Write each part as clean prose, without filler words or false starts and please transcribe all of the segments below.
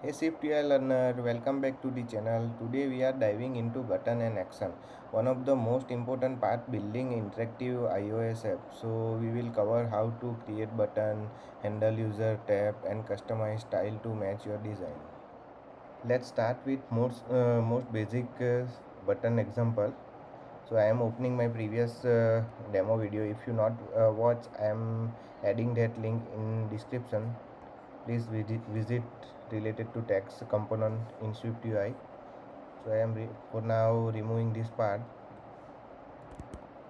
Hey SwiftUI learner, welcome back to the channel. Today we are diving into button and action, one of the most important part building interactive iOS app. So we will cover how to create button, handle user tap and customize style to match your design. Let's start with most basic button example. So I am opening my previous demo video. If you not watch, I am adding that link in description. Please visit related to text component in SwiftUI. So I am for now removing this part.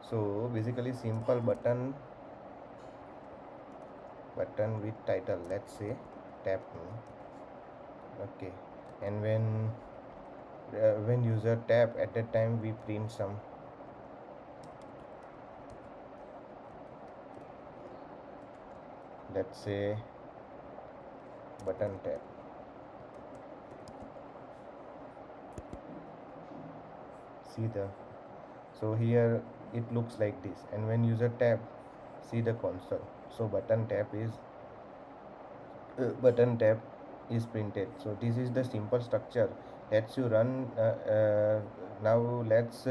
So basically simple button with title, let's say tap me. Okay, and when user tap, at that time we print some, let's say button tap. See the, so here it looks like this, and when user tap, see the console. So button tap is printed. So this is the simple structure. Let's you run now. Let's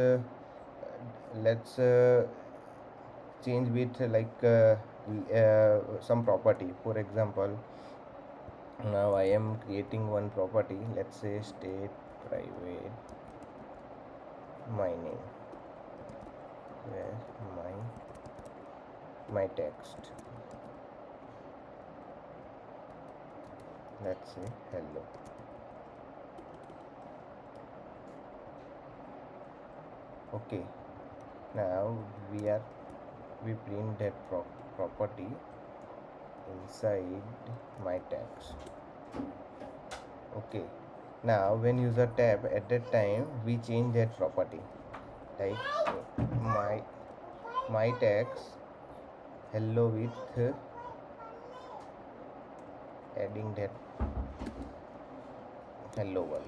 change with some property. For example, now I am creating one property. Let's say state private my name, where my text, let's say hello. Okay, now we print that property inside my text. Okay, now when user tap, at that time we change that property, like my text hello with adding that hello world.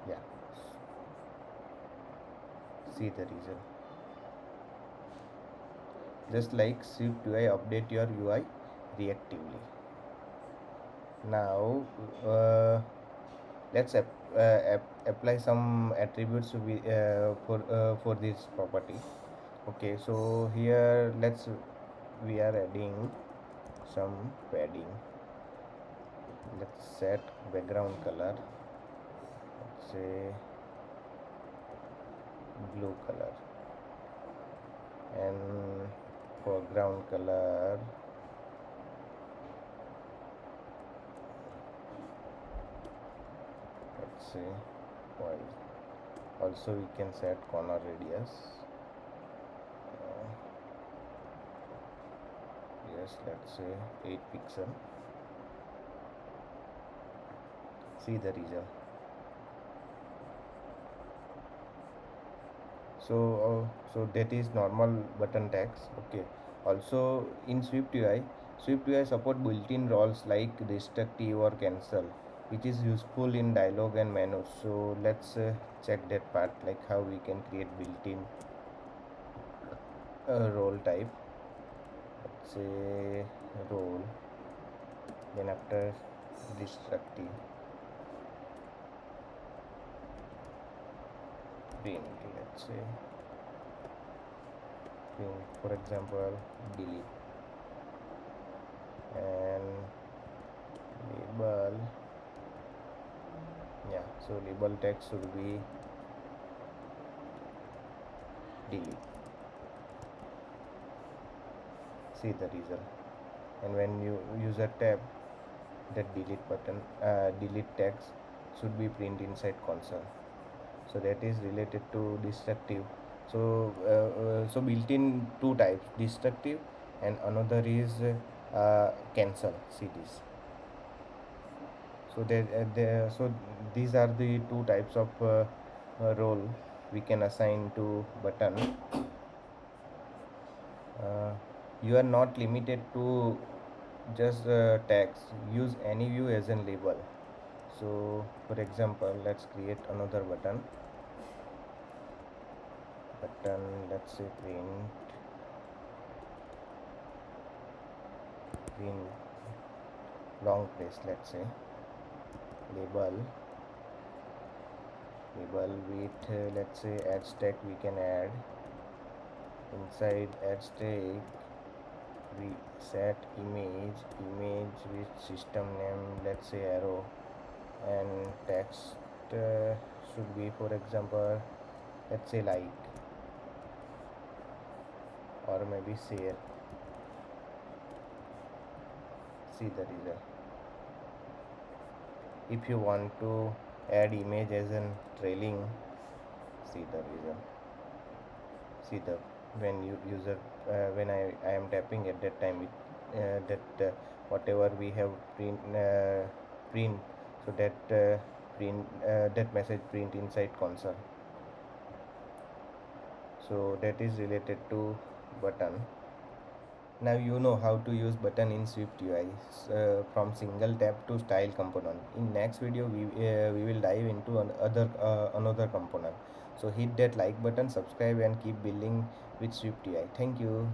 Yeah, see the result. Just like SwiftUI update your UI reactively. Now let's apply some attributes for this property. Okay, so here we are adding some padding. Let's set background color, let's say blue color, and foreground color, let's say white. Also we can set corner radius, yes, let's say 8 pixel. See the result. So that is normal button text. Okay, also in SwiftUI support built-in roles like destructive or cancel, which is useful in dialog and menus. So let's check that part, like how we can create built-in role type. Let's say role, then after destructive print, let's say print, for example delete, and label, yeah, so label text should be delete. See the result. And when you user tab, that delete text should be print inside console. So that is related to destructive. So built-in two types, destructive and another is cancel. See this. So these are the two types of role we can assign to button. You are not limited to just tags. Use any view as a label. So for example, let's create another button, let's say print green long press, let's say. Label with let's say add stack. We can add inside add stack, we set image with system name, let's say arrow, and text should be, for example, let's say like, or maybe share. See the result. If you want to add image as an trailing, see the result. See the, when you user when I am tapping at that time, that whatever we have print, so that print that message print inside console. So that is related to button. Now you know how to use button in SwiftUI, from single tap to style component. In next video we will dive into another component. So hit that like button, subscribe, and keep building with SwiftUI. Thank you.